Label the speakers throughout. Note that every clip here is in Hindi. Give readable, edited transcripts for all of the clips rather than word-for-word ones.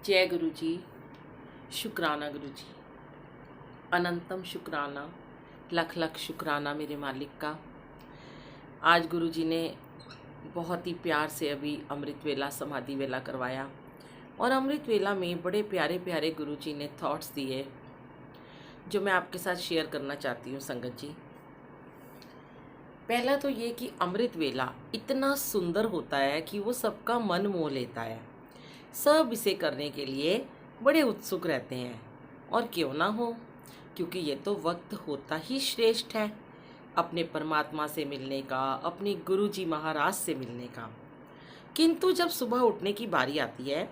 Speaker 1: जय गुरु जी। शुक्राना गुरु जी। अनंतम शुक्राना, लख लख शुक्राना मेरे मालिक का। आज गुरु जी ने बहुत ही प्यार से अभी अमृत वेला समाधि वेला करवाया और अमृत वेला में बड़े प्यारे प्यारे गुरु जी ने थॉट्स दिए जो मैं आपके साथ शेयर करना चाहती हूँ संगत जी। पहला तो ये कि अमृत वेला इतना सुंदर होता है कि वो सबका मन मोह लेता है। सब इसे करने के लिए बड़े उत्सुक रहते हैं और क्यों ना हो, क्योंकि ये तो वक्त होता ही श्रेष्ठ है अपने परमात्मा से मिलने का, अपने गुरु जी महाराज से मिलने का। किंतु जब सुबह उठने की बारी आती है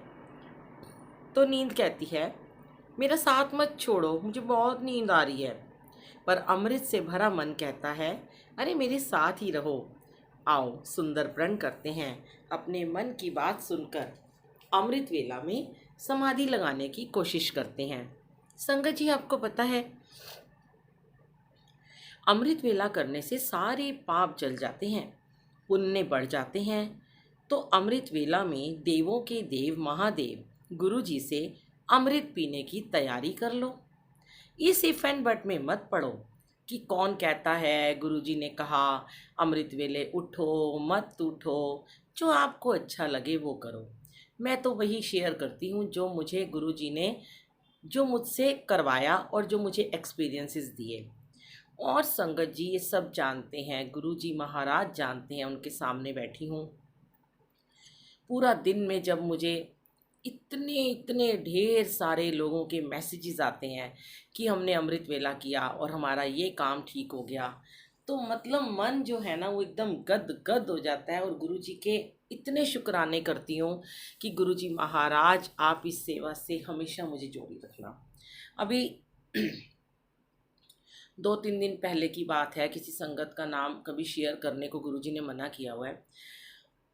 Speaker 1: तो नींद कहती है मेरा साथ मत छोड़ो, मुझे बहुत नींद आ रही है। पर अमृत से भरा मन कहता है अरे मेरे साथ ही रहो। आओ सुंदर प्रण करते हैं अपने मन की बात सुनकर अमृत वेला में समाधि लगाने की कोशिश करते हैं। संगत जी, आपको पता है अमृत वेला करने से सारे पाप जल जाते हैं, पुण्य बढ़ जाते हैं। तो अमृत वेला में देवों के देव महादेव गुरु जी से अमृत पीने की तैयारी कर लो। इस इफ एंड बट में मत पड़ो कि कौन कहता है गुरुजी ने कहा अमृत वेले उठो मत उठो। जो आपको अच्छा लगे वो करो। मैं तो वही शेयर करती हूँ जो मुझे गुरुजी ने जो मुझसे करवाया और जो मुझे एक्सपीरियंसेस दिए। और संगत जी ये सब जानते हैं, गुरुजी महाराज जानते हैं, उनके सामने बैठी हूँ। पूरा दिन में जब मुझे इतने इतने ढेर सारे लोगों के मैसेजेस आते हैं कि हमने अमृत वेला किया और हमारा ये काम ठीक हो गया, तो मतलब मन जो है ना वो एकदम गद गद हो जाता है। और गुरुजी के इतने शुक्राने करती हूँ कि गुरुजी महाराज आप इस सेवा से हमेशा मुझे जोड़ी रखना। अभी 2-3 दिन पहले की बात है, किसी संगत का नाम कभी शेयर करने को गुरुजी ने मना किया हुआ है।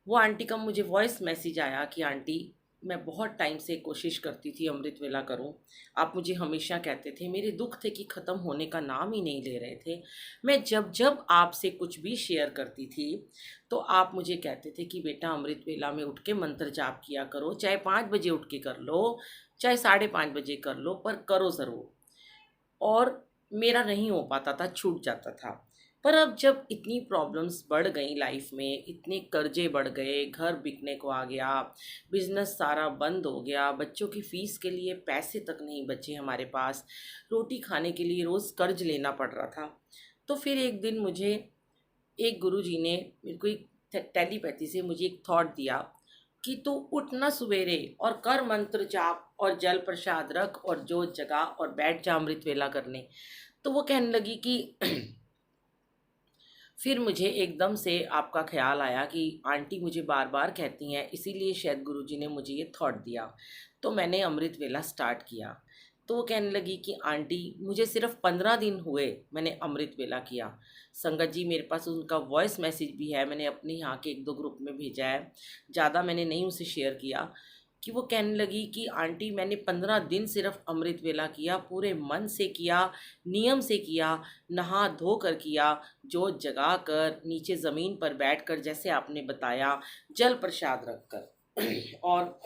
Speaker 1: वो आंटी का मुझे वॉइस मैसेज आया कि आंटी मैं बहुत टाइम से कोशिश करती थी अमृत वेला करूं, आप मुझे हमेशा कहते थे, मेरे दुख थे कि ख़त्म होने का नाम ही नहीं ले रहे थे। मैं जब जब आपसे कुछ भी शेयर करती थी तो आप मुझे कहते थे कि बेटा अमृत वेला में उठ के मंत्र जाप किया करो, चाहे 5 बजे उठ के कर लो, चाहे 5:30 बजे कर लो, पर करो ज़रूर। और मेरा नहीं हो पाता था, छूट जाता था। पर अब जब इतनी प्रॉब्लम्स बढ़ गई लाइफ में, इतने कर्जे बढ़ गए, घर बिकने को आ गया, बिजनेस सारा बंद हो गया, बच्चों की फ़ीस के लिए पैसे तक नहीं बचे हमारे पास, रोटी खाने के लिए रोज़ कर्ज लेना पड़ रहा था। तो फिर एक दिन मुझे एक गुरुजी ने मेरे को एक टेलीपैथी से मुझे एक थॉट दिया कि तू उठना सवेरे और कर मंत्र जाप और जल प्रसाद रख और जोत जगा और बैठ जा अमृत वेला करने। तो वो कहने लगी कि फिर मुझे एकदम से आपका ख्याल आया कि आंटी मुझे बार बार कहती हैं, इसीलिए शायद गुरुजी ने मुझे ये थॉट दिया। तो मैंने अमृत वेला स्टार्ट किया। तो वो कहने लगी कि आंटी मुझे सिर्फ 15 दिन हुए मैंने अमृत वेला किया। संगत जी मेरे पास उनका वॉइस मैसेज भी है, मैंने अपने यहाँ के 1-2 ग्रुप में भेजा है, ज़्यादा मैंने नहीं उसे शेयर किया। कि वो कहने लगी कि आंटी मैंने 15 दिन सिर्फ अमृत वेला किया, पूरे मन से किया, नियम से किया, नहा धो कर किया, जोत जगा कर, नीचे ज़मीन पर बैठकर जैसे आपने बताया, जल प्रसाद रख कर और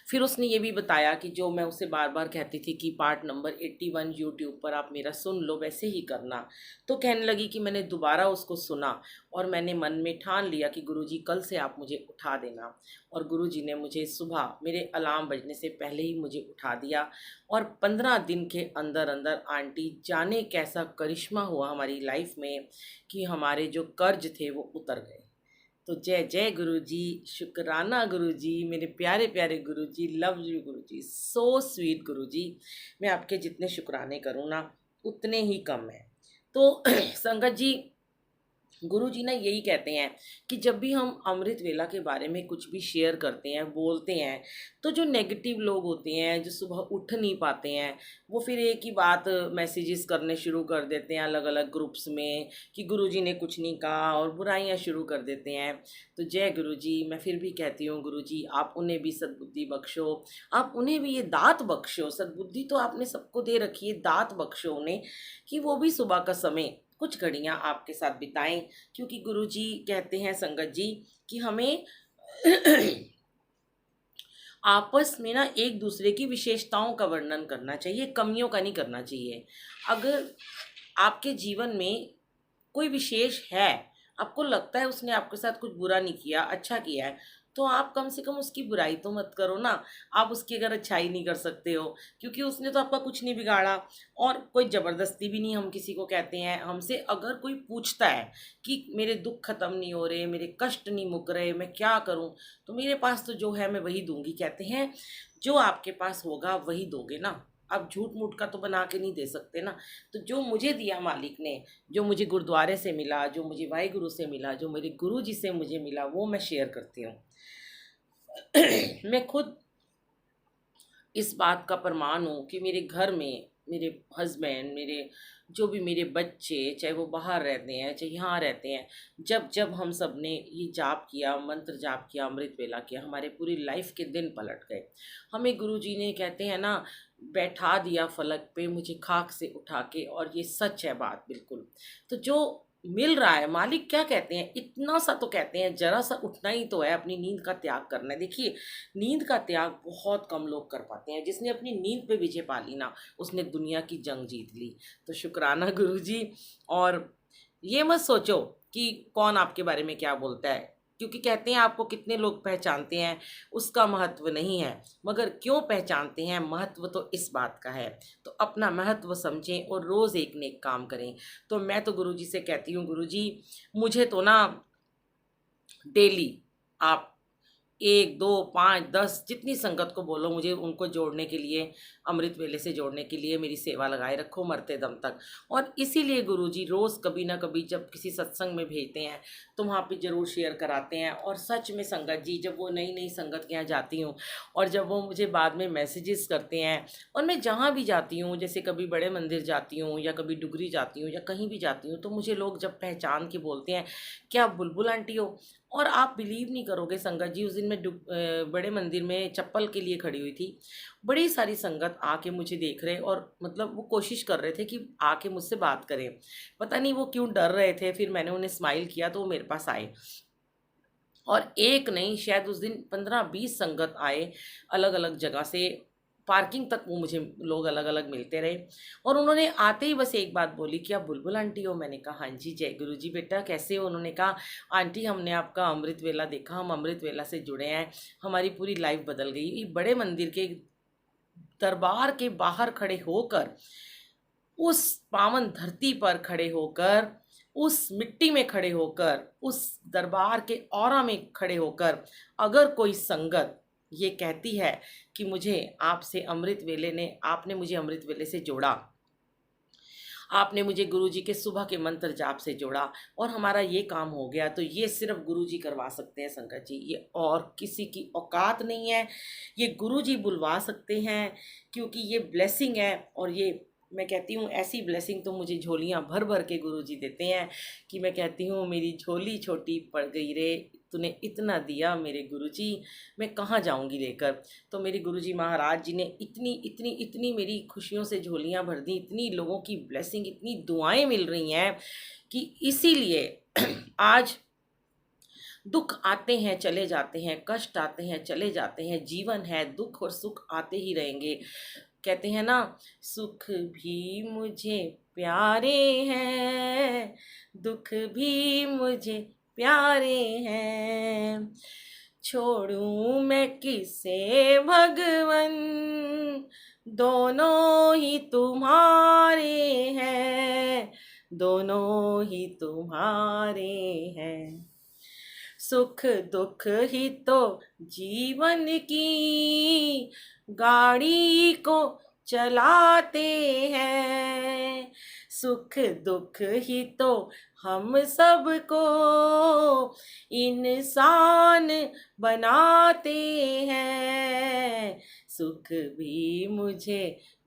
Speaker 1: फिर उसने ये भी बताया कि जो मैं उसे बार बार कहती थी कि पार्ट नंबर 81 यूट्यूब पर आप मेरा सुन लो, वैसे ही करना। तो कहने लगी कि मैंने दोबारा उसको सुना और मैंने मन में ठान लिया कि गुरुजी कल से आप मुझे उठा देना। और गुरुजी ने मुझे सुबह मेरे अलार्म बजने से पहले ही मुझे उठा दिया। और 15 दिन के अंदर अंदर आंटी जाने कैसा करिश्मा हुआ हमारी लाइफ में कि हमारे जो कर्ज थे वो उतर गए। तो जय जय गुरु जी, शुक्राना गुरु जी, मेरे प्यारे प्यारे गुरु जी, love you Guru ji, so sweet गुरु जी। मैं आपके जितने शुक्राने करूँ ना उतने ही कम है। तो संगत जी गुरु जी ना यही कहते हैं कि जब भी हम अमृत वेला के बारे में कुछ भी शेयर करते हैं, बोलते हैं, तो जो नेगेटिव लोग होते हैं, जो सुबह उठ नहीं पाते हैं, वो फिर एक ही बात मैसेजेस करने शुरू कर देते हैं अलग अलग ग्रुप्स में कि गुरु जी ने कुछ नहीं कहा और बुराइयां शुरू कर देते हैं। तो जय गुरु जी, मैं फिर भी कहती हूँ गुरु जी आप उन्हें भी सद्बुद्धि बख्शो, आप उन्हें भी ये दात बख्शो। सद्बुद्धि तो आपने सबको दे रखी है, दात बख्शो उन्हें कि वो भी सुबह का समय कुछ घड़ियां आपके साथ बिताएं। क्योंकि गुरुजी कहते हैं संगत जी कि हमें आपस में ना एक दूसरे की विशेषताओं का वर्णन करना चाहिए, कमियों का नहीं करना चाहिए। अगर आपके जीवन में कोई विशेष है, आपको लगता है उसने आपके साथ कुछ बुरा नहीं किया, अच्छा किया है, तो आप कम से कम उसकी बुराई तो मत करो ना। आप उसकी अगर अच्छाई नहीं कर सकते हो, क्योंकि उसने तो आपका कुछ नहीं बिगाड़ा, और कोई ज़बरदस्ती भी नहीं हम किसी को कहते हैं। हमसे अगर कोई पूछता है कि मेरे दुख खत्म नहीं हो रहे, मेरे कष्ट नहीं मुक रहे, मैं क्या करूं, तो मेरे पास तो जो है मैं वही दूंगी। कहते हैं जो आपके पास होगा वही दोगे ना, आप झूठ मूठ का तो बना के नहीं दे सकते ना। तो जो मुझे दिया मालिक ने, जो मुझे गुरुद्वारे से मिला, जो मुझे वाहिगुरु से मिला, जो मेरे गुरु जी से मुझे मिला, वो मैं शेयर करती हूँ। मैं खुद इस बात का प्रमाण हूँ कि मेरे घर में मेरे हस्बैंड, मेरे जो भी मेरे बच्चे, चाहे वो बाहर रहते हैं चाहे यहाँ रहते हैं, जब जब हम सब ने ये जाप किया, मंत्र जाप किया, अमृत वेला किया, हमारे पूरी लाइफ के दिन पलट गए। हमें गुरु जी ने, कहते हैं ना, बैठा दिया फलक पे मुझे खाक से उठा के, और ये सच है बात बिल्कुल। तो जो मिल रहा है, मालिक क्या कहते हैं, इतना सा तो कहते हैं, जरा सा उठना ही तो है, अपनी नींद का त्याग करना है। देखिए, नींद का त्याग बहुत कम लोग कर पाते हैं। जिसने अपनी नींद पे विजय पा ली ना, उसने दुनिया की जंग जीत ली। तो शुक्राना गुरु जी। और ये मत सोचो कि कौन आपके बारे में क्या बोलता है, क्योंकि कहते हैं आपको कितने लोग पहचानते हैं उसका महत्व नहीं है, मगर क्यों पहचानते हैं, महत्व तो इस बात का है। तो अपना महत्व समझें और रोज़ एक नेक काम करें। तो मैं तो गुरु जी से कहती हूँ, गुरु जी मुझे तो ना डेली आप 1, 2, 5, 10 जितनी संगत को बोलो, मुझे उनको जोड़ने के लिए, अमृत वेले से जोड़ने के लिए मेरी सेवा लगाए रखो मरते दम तक। और इसीलिए गुरुजी रोज़ कभी ना कभी जब किसी सत्संग में भेजते हैं तो वहाँ पे ज़रूर शेयर कराते हैं। और सच में संगत जी, जब वो नई नई संगत के यहाँ जाती हूँ और जब वो मुझे बाद में मैसेजेस करते हैं, और मैं जहाँ भी जाती हूँ, जैसे कभी बड़े मंदिर जाती हूँ या कभी डुगरी जाती हूँ या कहीं भी जाती हूँ, तो मुझे लोग जब पहचान के बोलते हैं, क्या आप बुलबुल आंटी हो? और आप बिलीव नहीं करोगे संगत जी, उस दिन मैं बड़े मंदिर में चप्पल के लिए खड़ी हुई थी। बड़ी सारी संगत आके मुझे देख रहे, और मतलब वो कोशिश कर रहे थे कि आके मुझसे बात करें। पता नहीं वो क्यों डर रहे थे। फिर मैंने उन्हें स्माइल किया तो वो मेरे पास आए, और एक नहीं, शायद उस दिन 15-20 संगत आए अलग अलग जगह से। पार्किंग तक वो मुझे लोग अलग अलग मिलते रहे, और उन्होंने आते ही बस एक बात बोली कि आप बुलबुल आंटी हो? मैंने कहा हाँ जी। जय गुरु जी, बेटा कैसे हो? उन्होंने कहा आंटी हमने आपका अमृत वेला देखा, हम अमृत वेला से जुड़े हैं, हमारी पूरी लाइफ बदल गई। ये बड़े मंदिर के दरबार के बाहर खड़े होकर, उस पावन धरती पर खड़े होकर, उस मिट्टी में खड़े होकर, उस दरबार के औरा में खड़े होकर, अगर कोई संगत ये कहती है कि मुझे आपसे अमृत वेले ने, आपने मुझे अमृत वेले से जोड़ा, आपने मुझे गुरुजी के सुबह के मंत्र जाप से जोड़ा और हमारा ये काम हो गया, तो ये सिर्फ गुरुजी करवा सकते हैं संगत जी, ये और किसी की औकात नहीं है। ये गुरुजी बुलवा सकते हैं, क्योंकि ये ब्लेसिंग है। और ये मैं कहती हूँ, ऐसी ब्लेसिंग तो मुझे झोलियाँ भर भर के गुरुजी देते हैं कि मैं कहती हूँ मेरी झोली छोटी पड़ गई रे, तूने इतना दिया मेरे गुरुजी, मैं कहाँ जाऊँगी लेकर। तो मेरे गुरुजी महाराज जी ने इतनी इतनी इतनी मेरी खुशियों से झोलियाँ भर दी, इतनी लोगों की ब्लेसिंग, इतनी दुआएं मिल रही हैं कि इसीलिए आज दुख आते हैं चले जाते हैं, कष्ट आते हैं चले जाते हैं, जीवन है, दुख और सुख आते ही रहेंगे। कहते हैं ना, सुख भी मुझे प्यारे हैं, दुख भी मुझे प्यारे हैं, छोड़ूं मैं किसे भगवन, दोनों ही तुम्हारे हैं, दोनों ही तुम्हारे हैं। सुख दुख ही तो जीवन की गाड़ी को चलाते हैं, सुख दुख ही तो हम सबको इंसान बनाते हैं, सुख भी मुझे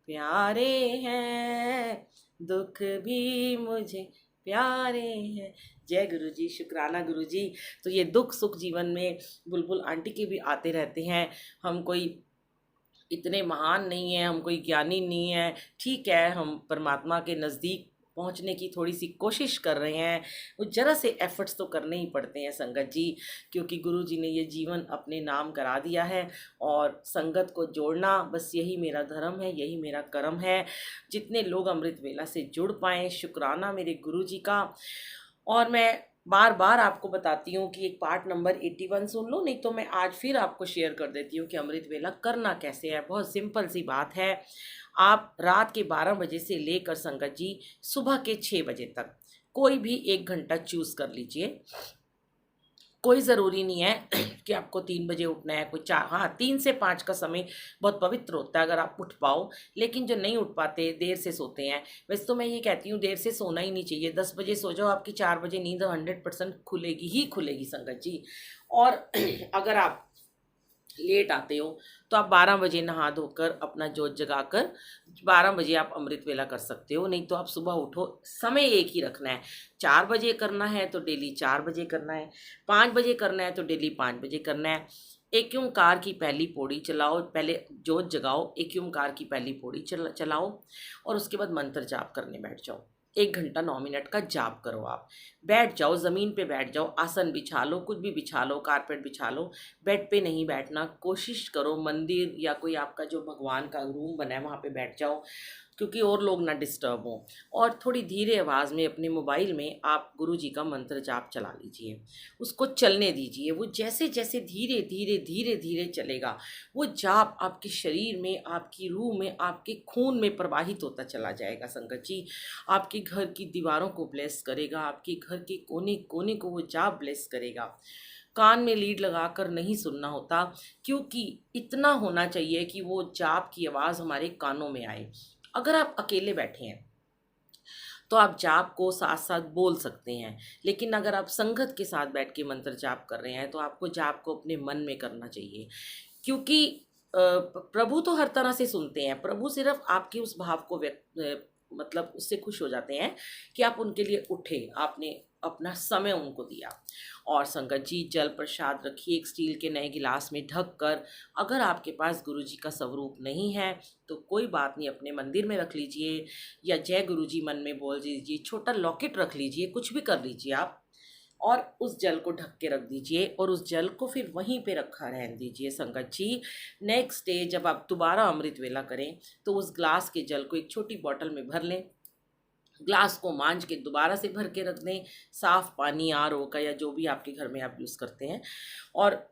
Speaker 1: प्यारे हैं, दुख भी मुझे प्यारे हैं। जय गुरु जी, शुक्राना गुरु जी। तो ये दुख सुख जीवन में बुलबुल आंटी के भी आते रहते हैं। हम कोई इतने महान नहीं हैं, हम कोई ज्ञानी नहीं हैं, ठीक है, हम परमात्मा के नज़दीक पहुंचने की थोड़ी सी कोशिश कर रहे हैं, वो ज़रा से एफर्ट्स तो करने ही पड़ते हैं संगत जी, क्योंकि गुरु जी ने ये जीवन अपने नाम करा दिया है और संगत को जोड़ना बस यही मेरा धर्म है, यही मेरा कर्म है। जितने लोग अमृत वेला से जुड़ पाएँ, शुक्राना मेरे गुरु जी का। और मैं बार बार आपको बताती हूँ कि एक पार्ट नंबर 81 सुन लो, नहीं तो मैं आज फिर आपको शेयर कर देती हूँ कि अमृत वेला करना कैसे है। बहुत सिंपल सी बात है। आप रात के 12 बजे से लेकर संगत जी सुबह के 6 बजे तक कोई भी एक घंटा चूज़ कर लीजिए। कोई ज़रूरी नहीं है कि आपको 3 बजे उठना है, कोई 4, हाँ 3 से 5 का समय बहुत पवित्र होता है अगर आप उठ पाओ। लेकिन जो नहीं उठ पाते, देर से सोते हैं, वैसे तो मैं ये कहती हूँ देर से सोना ही नहीं चाहिए। 10 बजे सो जाओ, आपकी 4 बजे नींद 100% खुलेगी ही खुलेगी संगत जी। और अगर आप लेट आते हो तो आप 12 बजे नहा धोकर अपना जोत जगाकर 12 बजे आप अमृत वेला कर सकते हो। नहीं तो आप सुबह उठो, समय एक ही रखना है। 4 बजे करना है तो डेली 4 बजे करना है, 5 बजे करना है तो डेली 5 बजे करना है। एक ओंकार की पहली पौड़ी चलाओ, पहले जोत जगाओ, एक ओंकार की पहली पौड़ी चलाओ और उसके बाद मंत्र जाप करने बैठ जाओ। 1 घंटा 9 मिनट का जाप करो। आप बैठ जाओ, ज़मीन पे बैठ जाओ, आसन बिछा लो, कुछ भी बिछा लो, कारपेट बिछा लो। बेड पे नहीं बैठना, कोशिश करो मंदिर या कोई आपका जो भगवान का रूम बना है वहाँ पे बैठ जाओ, क्योंकि और लोग ना डिस्टर्ब हों। और थोड़ी धीरे आवाज़ में अपने मोबाइल में आप गुरु जी का मंत्र जाप चला लीजिए, उसको चलने दीजिए। वो जैसे जैसे धीरे धीरे धीरे धीरे चलेगा, वो जाप आपके शरीर में, आपकी रूह में, आपके खून में प्रवाहित होता चला जाएगा संगत जी। आपके घर की दीवारों को ब्लेस करेगा, आपके घर के कोने कोने को वो जाप ब्लेस करेगा। कान में लीड लगाकर नहीं सुनना होता, क्योंकि इतना होना चाहिए कि वो जाप की आवाज़ हमारे कानों में आए। अगर आप अकेले बैठे हैं तो आप जाप को साथ साथ बोल सकते हैं, लेकिन अगर आप संगत के साथ बैठ के मंत्र जाप कर रहे हैं तो आपको जाप को अपने मन में करना चाहिए। क्योंकि प्रभु तो हर तरह से सुनते हैं, प्रभु सिर्फ आपके उस भाव को मतलब उससे खुश हो जाते हैं कि आप उनके लिए उठे, आपने अपना समय उनको दिया। और संगत जी जल प्रसाद रखिए एक स्टील के नए गिलास में ढक कर। अगर आपके पास गुरु जी का स्वरूप नहीं है तो कोई बात नहीं, अपने मंदिर में रख लीजिए या जय गुरु जी मन में बोल दीजिए, छोटा लॉकेट रख लीजिए, कुछ भी कर लीजिए आप। और उस जल को ढक के रख दीजिए और उस जल को फिर वहीं पे रखा रहने दीजिए संगत जी। नेक्स्ट डे जब आप दोबारा अमृत वेला करें तो उस ग्लास के जल को एक छोटी बॉटल में भर लें, ग्लास को मांझ के दोबारा से भर के रख दें, साफ़ पानी आरओ का या जो भी आपके घर में आप यूज़ करते हैं। और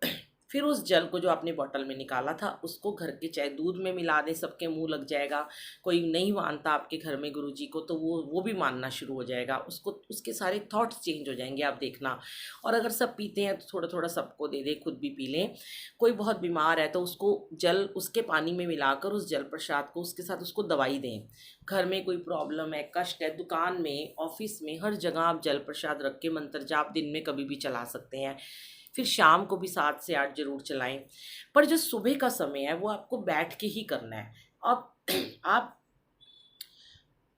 Speaker 1: फिर उस जल को जो आपने बॉटल में निकाला था उसको घर के चाहे दूध में मिला दें, सबके मुंह लग जाएगा। कोई नहीं मानता आपके घर में गुरु जी को तो वो भी मानना शुरू हो जाएगा, उसको उसके सारे थॉट्स चेंज हो जाएंगे, आप देखना। और अगर सब पीते हैं तो थोड़ा थोड़ा सबको दे दें, खुद भी पी लें। कोई बहुत बीमार है तो उसको जल उसके पानी में मिलाकर उस जल प्रसाद को उसके साथ उसको दवाई दें। घर में कोई प्रॉब्लम है, कष्ट है, दुकान में, ऑफिस में, हर जगह आप जल प्रसाद रख के मंत्र जाप दिन में कभी भी चला सकते हैं। फिर शाम को भी 7 से 8 जरूर चलाएं। पर जो सुबह का समय है वो आपको बैठ के ही करना है। अब आप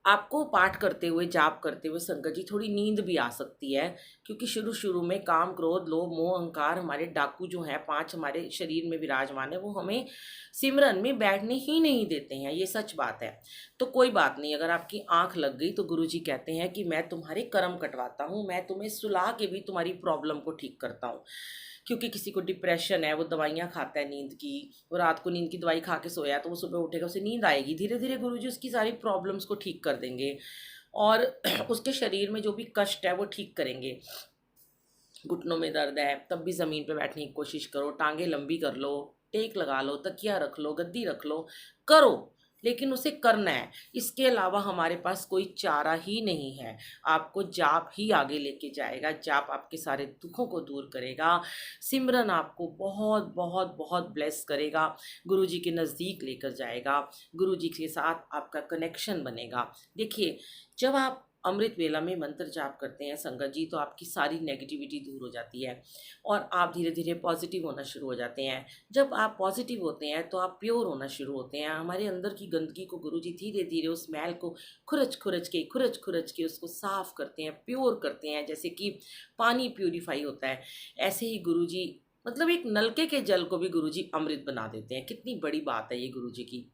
Speaker 1: आपको पाठ करते हुए, जाप करते हुए संगत जी थोड़ी नींद भी आ सकती है, क्योंकि शुरू शुरू में काम, क्रोध, लोभ, मोह, अहंकार हमारे डाकू जो हैं 5 हमारे शरीर में विराजमान है, वो हमें सिमरन में बैठने ही नहीं देते हैं, ये सच बात है। तो कोई बात नहीं, अगर आपकी आंख लग गई तो गुरु जी कहते हैं कि मैं तुम्हारे कर्म कटवाता हूँ, मैं तुम्हें सुला के भी तुम्हारी प्रॉब्लम को ठीक करता हूँ। क्योंकि किसी को डिप्रेशन है, वो दवाइयाँ खाता है नींद की, वो रात को नींद की दवाई खा के सोया तो वो सुबह उठेगा, उसे नींद आएगी, धीरे धीरे गुरुजी उसकी सारी प्रॉब्लम्स को ठीक कर देंगे और उसके शरीर में जो भी कष्ट है वो ठीक करेंगे। घुटनों में दर्द है तब भी ज़मीन पे बैठने की कोशिश करो, टांगे लंबी कर लो, टेक लगा लो, तकिया रख लो, गद्दी रख लो, करो, लेकिन उसे करना है। इसके अलावा हमारे पास कोई चारा ही नहीं है। आपको जाप ही आगे लेके जाएगा, जाप आपके सारे दुखों को दूर करेगा, सिमरन आपको बहुत बहुत बहुत ब्लेस करेगा, गुरुजी के नज़दीक लेकर जाएगा, गुरुजी के साथ आपका कनेक्शन बनेगा। देखिए, जब आप अमृत वेला में मंत्र जाप करते हैं संगत जी तो आपकी सारी नेगेटिविटी दूर हो जाती है और आप धीरे धीरे पॉजिटिव होना शुरू हो जाते हैं। जब आप पॉजिटिव होते हैं तो आप प्योर होना शुरू होते हैं। हमारे अंदर की गंदगी को गुरुजी धीरे धीरे उस मैल को खुरच खुरच के उसको साफ करते हैं, प्योर करते हैं। जैसे कि पानी प्यूरिफाई होता है, ऐसे ही गुरुजी मतलब एक नलके के जल को भी गुरुजी अमृत बना देते हैं। कितनी बड़ी बात है ये गुरुजी की।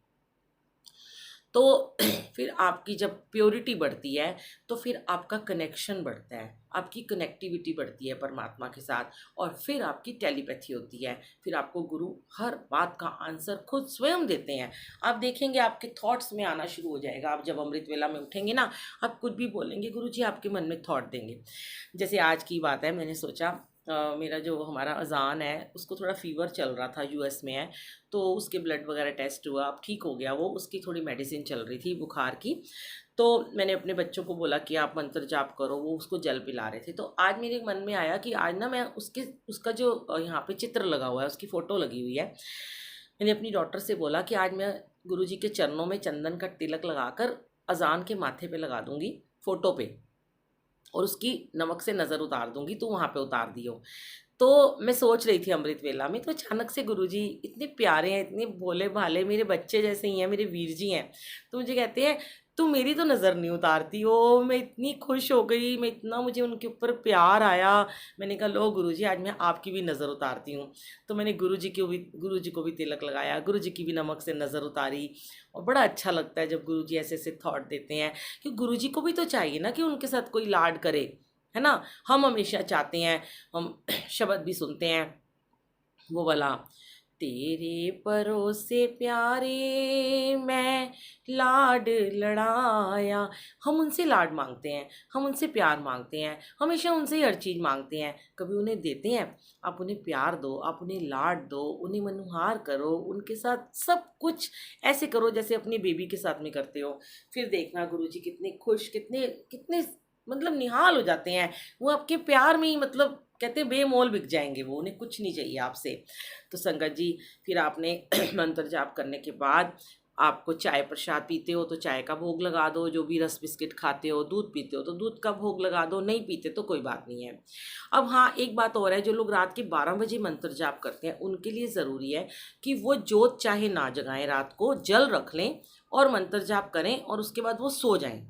Speaker 1: तो फिर आपकी जब प्योरिटी बढ़ती है तो फिर आपका कनेक्शन बढ़ता है, आपकी कनेक्टिविटी बढ़ती है परमात्मा के साथ, और फिर आपकी टेलीपैथी होती है। फिर आपको गुरु हर बात का आंसर खुद स्वयं देते हैं। आप देखेंगे आपके थॉट्स में आना शुरू हो जाएगा। आप जब अमृत वेला में उठेंगे ना, आप कुछ भी बोलेंगे, गुरु जी आपके मन में थॉट देंगे। जैसे आज की बात है, मैंने सोचा मेरा जो हमारा अजान है उसको थोड़ा फीवर चल रहा था, यूएस में है, तो उसके ब्लड वगैरह टेस्ट हुआ, अब ठीक हो गया वो, उसकी थोड़ी मेडिसिन चल रही थी बुखार की। तो मैंने अपने बच्चों को बोला कि आप मंत्र जाप करो, वो उसको जल पिला रहे थे। तो आज मेरे मन में आया कि आज ना मैं उसका जो यहाँ पे चित्र लगा हुआ है, उसकी फ़ोटो लगी हुई है, मैंने अपनी डॉटर से बोला कि आज मैं गुरु जी के चरणों में चंदन का तिलक लगाकर अजान के माथे पे लगा दूंगी, फ़ोटो पे, और उसकी नमक से नज़र उतार दूंगी, तो वहाँ पे उतार दियो। तो मैं सोच रही थी अमृत वेला में, तो अचानक से गुरुजी इतने प्यारे हैं, इतने भोले भाले, मेरे बच्चे जैसे ही हैं, मेरे वीर जी हैं, तो मुझे कहते हैं तू मेरी तो नज़र नहीं उतारती हो। मैं इतनी खुश हो गई, मैं इतना, मुझे उनके ऊपर प्यार आया। मैंने कहा लो गुरुजी, आज मैं आपकी भी नज़र उतारती हूँ। तो मैंने गुरु जी को भी तिलक लगाया, गुरु जी की भी नमक से नज़र उतारी। और बड़ा अच्छा लगता है जब गुरु जी ऐसे ऐसे थॉट देते हैं, कि गुरु जी को भी तो चाहिए ना कि उनके साथ कोई लाड करे, है ना। हम हमेशा चाहते हैं, हम शब्द भी सुनते हैं वो वाला, तेरे परोसे प्यारे मैं लाड लड़ाया। हम उनसे लाड मांगते हैं, हम उनसे प्यार मांगते हैं, हमेशा उनसे ही हर चीज़ मांगते हैं, कभी उन्हें देते हैं। आप उन्हें प्यार दो, आप उन्हें लाड दो, उन्हें मनुहार करो, उनके साथ सब कुछ ऐसे करो जैसे अपनी बेबी के साथ में करते हो। फिर देखना गुरुजी कितने खुश, कितने कितने मतलब निहाल हो जाते हैं। वो आपके प्यार में ही, मतलब कहते हैं बेमोल बिक जाएंगे वो, उन्हें कुछ नहीं चाहिए आपसे। तो संगत जी, फिर आपने मंत्र जाप करने के बाद आपको चाय प्रसाद पीते हो तो चाय का भोग लगा दो, जो भी रस बिस्किट खाते हो, दूध पीते हो तो दूध का भोग लगा दो, नहीं पीते तो कोई बात नहीं है। अब हाँ, एक बात और है, जो लोग रात के 12 बजे मंत्र जाप करते हैं उनके लिए ज़रूरी है कि वो जोत चाहे ना जगाएं, रात को जल रख लें और मंत्र जाप करें, और उसके बाद वो सो जाएं।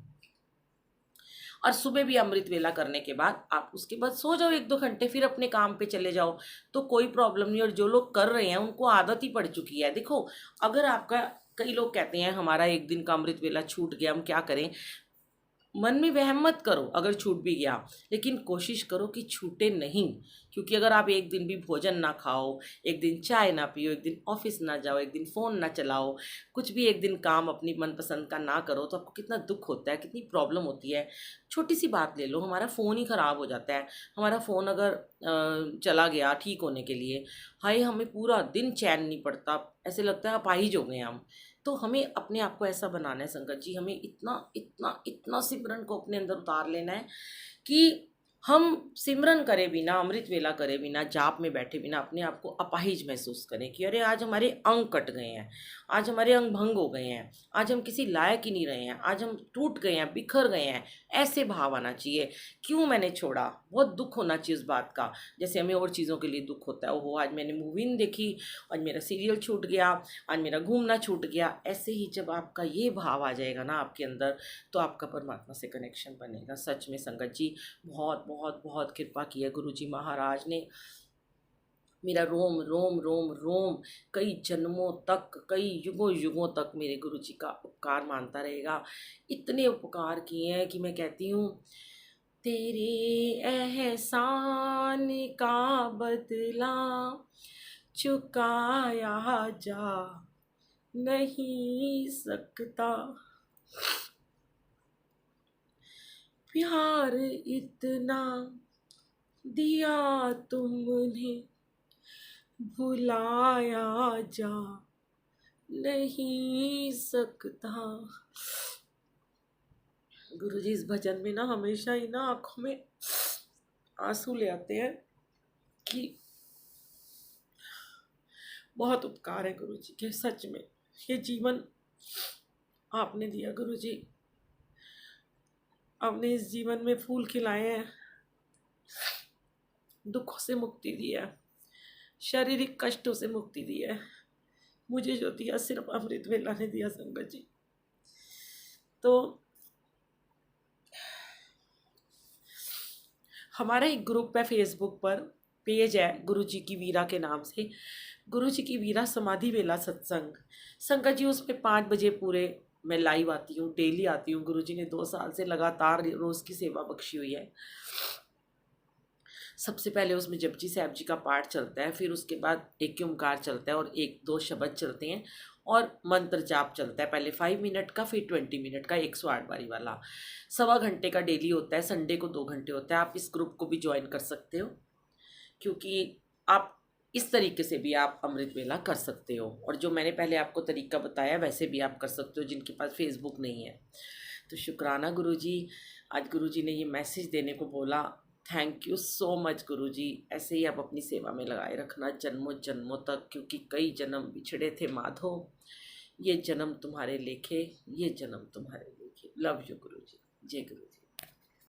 Speaker 1: और सुबह भी अमृत वेला करने के बाद आप उसके बाद सो जाओ 1-2 घंटे, फिर अपने काम पे चले जाओ, तो कोई प्रॉब्लम नहीं। और जो लोग कर रहे हैं उनको आदत ही पड़ चुकी है। देखो, अगर आपका, कई लोग कहते हैं हमारा एक दिन का अमृत वेला छूट गया, हम क्या करें। मन में वहम मत करो अगर छूट भी गया, लेकिन कोशिश करो कि छूटे नहीं। क्योंकि अगर आप एक दिन भी भोजन ना खाओ, एक दिन चाय ना पियो, एक दिन ऑफिस ना जाओ, एक दिन फ़ोन ना चलाओ, कुछ भी एक दिन काम अपनी मनपसंद का ना करो, तो आपको कितना दुख होता है, कितनी प्रॉब्लम होती है। छोटी सी बात ले लो, हमारा फ़ोन ही ख़राब हो जाता है। हमारा फ़ोन अगर चला गया ठीक होने के लिए, हाय हमें पूरा दिन चैन नहीं पड़ता, ऐसे लगता है अपाहिज हो गए हम। तो हमें अपने आप को ऐसा बनाना है संगत जी, हमें इतना इतना इतना सिमरन को अपने अंदर उतार लेना है कि हम सिमरन करे बिना, अमृत वेला करे बिना, जाप में बैठे बिना अपने आप को अपाहिज महसूस करें कि अरे आज हमारे अंग कट गए हैं, आज हमारे अंग भंग हो गए हैं, आज हम किसी लायक ही नहीं रहे हैं, आज हम टूट गए हैं, बिखर गए हैं। ऐसे भाव आना चाहिए, क्यों मैंने छोड़ा, बहुत दुख होना चाहिए उस बात का। जैसे हमें और चीज़ों के लिए दुख होता है, ओहो आज मैंने मूवी नहीं देखी, आज मेरा सीरियल छूट गया, आज मेरा घूमना छूट गया। ऐसे ही जब आपका ये भाव आ जाएगा ना आपके अंदर, तो आपका परमात्मा से कनेक्शन बनेगा। सच में संगत जी, बहुत बहुत बहुत कृपा की है गुरु जी महाराज ने। मेरा रोम रोम रोम रोम कई जन्मों तक, कई युगों युगों तक मेरे गुरु जी का उपकार मानता रहेगा। इतने उपकार किए हैं कि मैं कहती हूँ, तेरे एहसान का बदला चुकाया जा नहीं सकता, प्यार इतना दिया तुमने भुलाया जा नहीं सकता। गुरुजी इस भजन में ना हमेशा ही ना आंखों में आंसू ले आते हैं कि बहुत उपकार है गुरुजी के। सच में ये जीवन आपने दिया गुरुजी, आपने इस जीवन में फूल खिलाए हैं, दुखों से मुक्ति दी है, शारीरिक कष्टों से मुक्ति दी है। मुझे जो दिया सिर्फ अमृत वेला ने दिया संगत जी। तो हमारा एक ग्रुप है फेसबुक पर, पेज है गुरुजी की वीरा के नाम से, गुरुजी की वीरा समाधि वेला सत्संग। संगत जी उसमें 5 बजे पूरे मैं लाइव आती हूँ, डेली आती हूँ। गुरुजी ने 2 साल से लगातार रोज़ की सेवा बख्शी हुई है। सबसे पहले उसमें जपजी साहब जी का पाठ चलता है, फिर उसके बाद एक ओंकार चलता है और 1-2 शब्द चलते हैं और मंत्र जाप चलता है। पहले 5 मिनट का, फिर 20 मिनट का, 108 बारी वाला। सवा घंटे का डेली होता है, संडे को 2 घंटे होता है। आप इस ग्रुप को भी ज्वाइन कर सकते हो, क्योंकि आप इस तरीके से भी आप अमृत वेला कर सकते हो, और जो मैंने पहले आपको तरीका बताया वैसे भी आप कर सकते हो जिनके पास फेसबुक नहीं है। तो शुक्राना गुरुजी, आज गुरुजी ने ये मैसेज देने को बोला। थैंक यू सो मच गुरुजी। ऐसे ही आप अपनी सेवा में लगाए रखना जन्मों जन्मों तक, क्योंकि कई जन्म बिछड़े थे माधो, ये जन्म तुम्हारे लेखे, ये जन्म तुम्हारे लेखे। लव यू गुरुजी। जय गुरु।